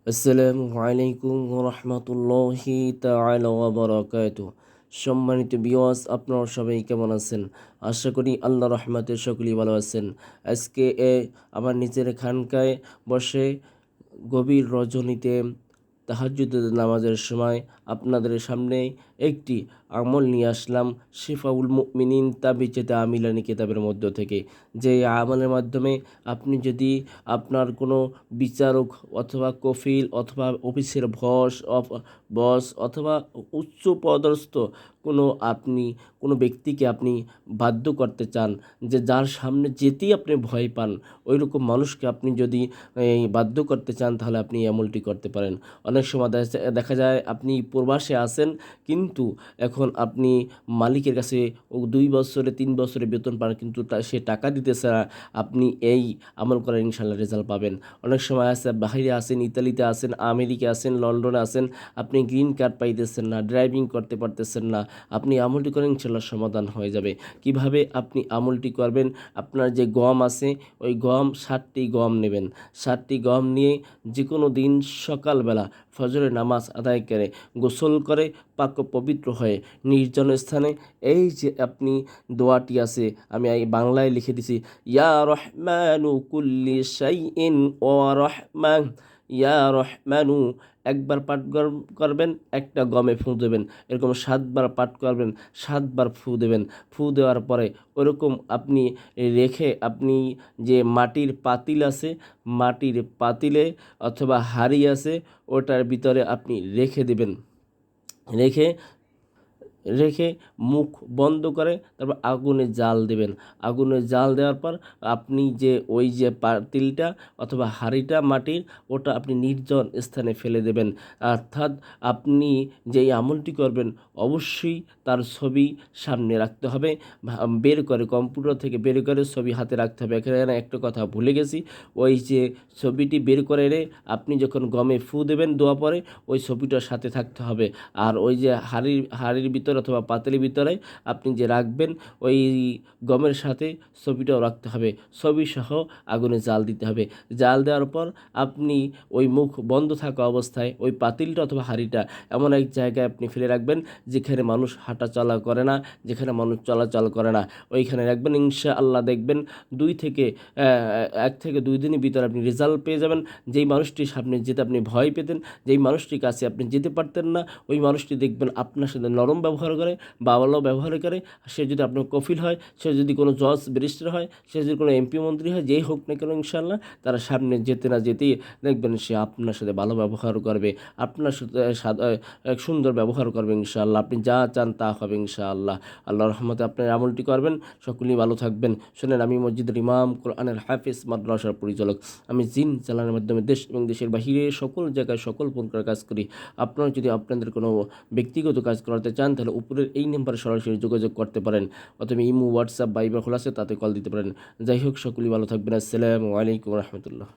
আসসালামু আলাইকুম রহমতুল্লাহি তাআলা ওয়া বারাকাতুহু। সম্মানিত ভিউয়ার্স, আপনারা সবাই কেমন আছেন? আশা করি আল্লাহর রহমতে সকলেই ভালো আছেন। আজকে আমার নিজের খানকায় বসে গভীর রজনীতে তাহাজ্জুদের নামাজের সময় আপনাদের সামনে একটি আমল নিয়ে আসলাম, শিফাউল মুমিনিন তাবিজেতে আমিলানি কিতাবের মধ্য থেকে। যে আমলের মাধ্যমে আপনি যদি আপনার কোনো বিচারক অথবা কফিল অথবা অফিসের বস অথবা উচ্চ পদস্থ কোনো ব্যক্তিকে আপনি বাধ্য করতে চান, যে যার সামনে যেতেই আপনি ভয় পান, ওই রকম মানুষকে আপনি যদি বাধ্য করতে চান, তাহলে আপনি এই আমলটি করতে পারেন। অনেক সময় দেখা যায় আপনি প্রবাসে আছেন, কিন্তু এখন আপনি মালিকের কাছে 2 বছরে 3 বছরে বেতন পান, কিন্তু সে টাকা দিতেছে না। আপনি এই আমল করেন, ইনশাল্লাহ রেজাল্ট পাবেন। অনেক সময় আছে বাহিরে আছেন, ইতালিতে আছেন, আমেরিকা আছেন, লন্ডনে আছেন, আপনি গ্রিন কার্ড পাইতেছেন না, ড্রাইভিং করতে পারতেছেন না। আপনি আমলটি করেন, ইনশাল্লাহ সমাধান হয়ে যাবে। কিভাবে আপনি আমলটি করবেন? আপনার যে গম আছে, ওই 7টি গম নেবেন। 7টি গম নিয়ে যে কোনো দিন সকালবেলা ফজরের নামাজ আদায় করে, গোসল করে, পাক পবিত্র হয়ে নির্জন স্থানে এই যে আপনি দোয়াটি আছে, আমি এই বাংলায় লিখে দিছি, ইয়া রহমানু কুল্লি শাইইন ওয়া রহমান, ইয়া রহমানু একবার পাঠ করবেন, একটা গমে ফু দেবেন। এরকম 7বার পাঠ করবেন, 7বার ফু দেবেন। ফু দেওয়ার পরে ওরকম আপনি রেখে, আপনি যে মাটির পাতিল আছে, মাটির পাতিলে অথবা হাঁড়ি আছে, ওটার ভিতরে আপনি রেখে দেবেন। রেখে রেখে মুখ বন্ধ করে তারপর আগুনে জাল দেবেন। আগুনে জাল দেওয়ার পর আপনি যে ওই যে পাতিলটা অথবা হাঁড়িটা মাটির, ওটা আপনি নির্জন স্থানে ফেলে দেবেন। অর্থাৎ আপনি যেই আমলটি করবেন, অবশ্যই তার ছবি সামনে রাখতে হবে, বের করে কম্পিউটার থেকে বের করে ছবি হাতে রাখতে হবে। এখানে একটা কথা ভুলে গেছি, ওই যে ছবিটি বের করে এনে আপনি যখন গমে ফু দেবেন দোয়া পরে, ওই ছবিটার সাথে থাকতে হবে। আর ওই যে হাঁড়ির ভিতরে অথবা পাতিলের ভিতরে আপনি যে রাখবেন, ওই গমের সাথে ছবিটাও রাখতে হবে। ছবি সহ আগুনে জাল দিতে হবে। জাল দেওয়ার পর আপনি ওই মুখ বন্ধ থাকা অবস্থায় ওই পাতিলটা অথবা হাঁড়িটা এমন এক জায়গায় আপনি ফেলে রাখবেন যেখানে মানুষ হাঁটা চলা করে না, যেখানে মানুষ চলাচল করে না, ওইখানে রাখবেন। ইনশাআল্লাহ দেখবেন 1 থেকে 2 দিনের ভিতরে আপনি রেজাল্ট পেয়ে যাবেন। যেই মানুষটির সামনে যেতে আপনি ভয় পেতেন, যেই মানুষটির কাছে আপনি যেতে পারতেন না, ওই মানুষটি দেখবেন আপনার সাথে নরম ব্যবহার করে বা ভালো ব্যবহার করে। সে যদি আপনার কফিল হয়, সে যদি কোনো জজ ব্যারিস্টার হয়, সে যদি কোনো এমপি মন্ত্রী হয়, যেই হোক না কেন, ইনশাআল্লাহ তারা সামনে যেতে না যেতেই দেখবেন সে আপনার সাথে ভালো ব্যবহার করবে, আপনার সাথে এক সুন্দর ব্যবহার করবে। ইনশাআল্লাহ আপনি যা চান তা হবে ইনশাআল্লাহ। আল্লাহর রহমতে আপনার আমলটি করবেন, সকলেই ভালো থাকবেন। শোনেন, আমি মসজিদের ইমাম, কোরআনের হাফেজ, মাদ্রাসার পরিচালক। আমি জিন চালানোর মাধ্যমে দেশ এবং দেশের বাহিরে সকল জায়গায় সকল প্রকার কাজ করি। আপনারা যদি আপনাদের কোনো ব্যক্তিগত কাজ করাতে চান, তাহলে উপরের এই নাম্বারে সরাসরি যোগাযোগ করতে পারেন, অথবা ইমো, হোয়াটসঅ্যাপ, ভাইবার খোলা আছে, তাতে কল দিতে পারেন। যাই হোক, সকলেই ভালো থাকবেন। আসসালামু আলাইকুম রহমতুল্লাহ।